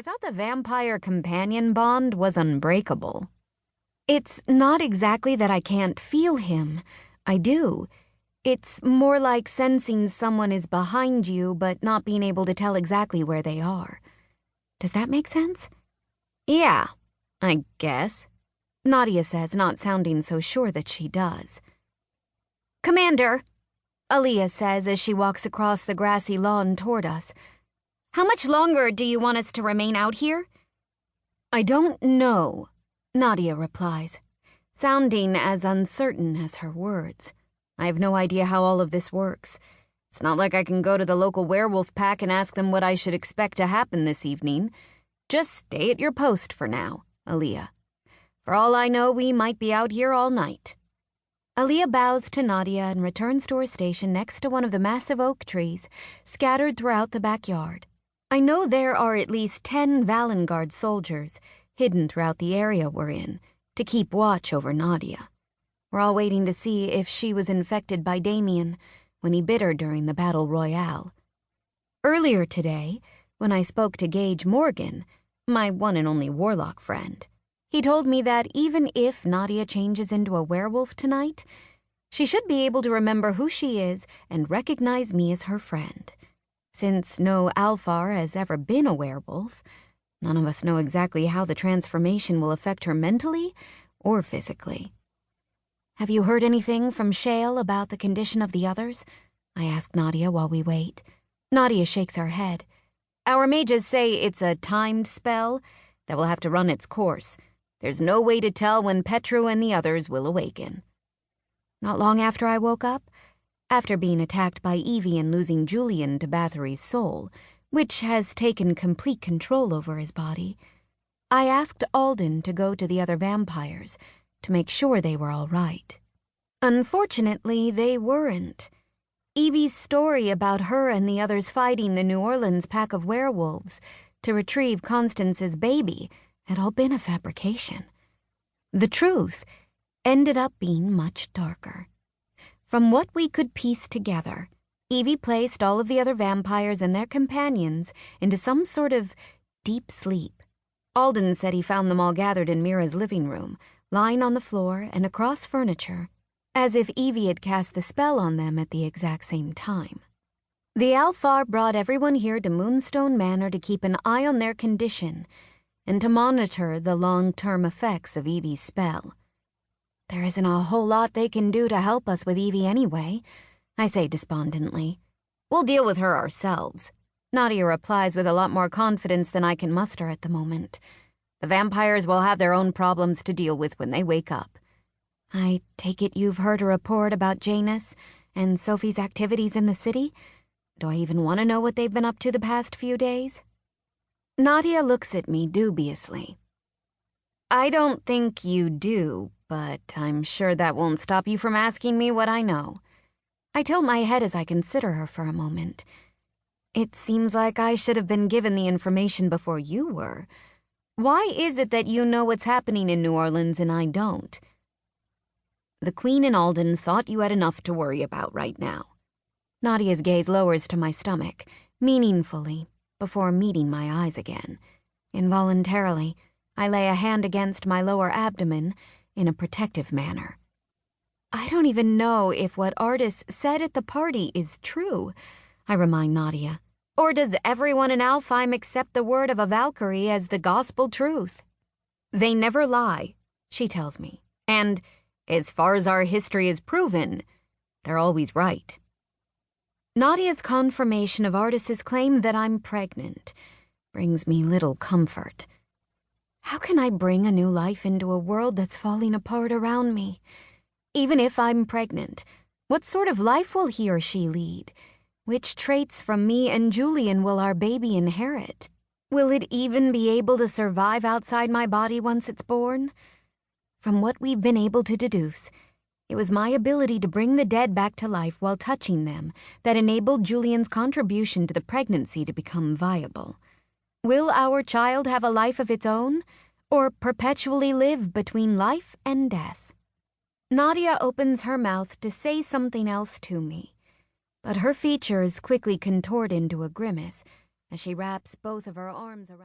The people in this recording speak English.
I thought the vampire companion bond was unbreakable. It's not exactly that I can't feel him. I do. It's more like sensing someone is behind you but not being able to tell exactly where they are. Does that make sense? Yeah, I guess, Nadia says, not sounding so sure that she does. Commander, Aaliyah says as she walks across the grassy lawn toward us. How much longer do you want us to remain out here? I don't know, Nadia replies, sounding as uncertain as her words. I have no idea how all of this works. It's not like I can go to the local werewolf pack and ask them what I should expect to happen this evening. Just stay at your post for now, Aaliyah. For all I know, we might be out here all night. Aaliyah bows to Nadia and returns to her station next to one of the massive oak trees scattered throughout the backyard. I know there are at least 10 Valengard soldiers hidden throughout the area we're in to keep watch over Nadia. We're all waiting to see if she was infected by Damien when he bit her during the battle royale. Earlier today, when I spoke to Gage Morgan, my one and only warlock friend, he told me that even if Nadia changes into a werewolf tonight, she should be able to remember who she is and recognize me as her friend. Since no Alfar has ever been a werewolf, none of us know exactly how the transformation will affect her mentally or physically. Have you heard anything from Shale about the condition of the others? I ask Nadia while we wait. Nadia shakes her head. Our mages say it's a timed spell that will have to run its course. There's no way to tell when Petru and the others will awaken. Not long after I woke up, after being attacked by Evie and losing Julian to Bathory's soul, which has taken complete control over his body, I asked Alden to go to the other vampires to make sure they were all right. Unfortunately, they weren't. Evie's story about her and the others fighting the New Orleans pack of werewolves to retrieve Constance's baby had all been a fabrication. The truth ended up being much darker. From what we could piece together, Evie placed all of the other vampires and their companions into some sort of deep sleep. Alden said he found them all gathered in Mira's living room, lying on the floor and across furniture, as if Evie had cast the spell on them at the exact same time. The Alfar brought everyone here to Moonstone Manor to keep an eye on their condition and to monitor the long-term effects of Evie's spell. There isn't a whole lot they can do to help us with Evie anyway, I say despondently. We'll deal with her ourselves. Nadia replies with a lot more confidence than I can muster at the moment. The vampires will have their own problems to deal with when they wake up. I take it you've heard a report about Janus and Sophie's activities in the city? Do I even want to know what they've been up to the past few days? Nadia looks at me dubiously. I don't think you do, but I'm sure that won't stop you from asking me what I know. I tilt my head as I consider her for a moment. It seems like I should have been given the information before you were. Why is it that you know what's happening in New Orleans and I don't? The Queen and Alden thought you had enough to worry about right now. Nadia's gaze lowers to my stomach, meaningfully, before meeting my eyes again. Involuntarily, I lay a hand against my lower abdomen in a protective manner. I don't even know if what Artis said at the party is true, I remind Nadia. Or does everyone in Alfheim accept the word of a Valkyrie as the gospel truth? They never lie, she tells me. And, as far as our history has proven, they're always right. Nadia's confirmation of Artis's claim that I'm pregnant brings me little comfort. How can I bring a new life into a world that's falling apart around me? Even if I'm pregnant, what sort of life will he or she lead? Which traits from me and Julian will our baby inherit? Will it even be able to survive outside my body once it's born? From what we've been able to deduce, it was my ability to bring the dead back to life while touching them that enabled Julian's contribution to the pregnancy to become viable. Will our child have a life of its own, or perpetually live between life and death? Nadia opens her mouth to say something else to me, but her features quickly contort into a grimace as she wraps both of her arms around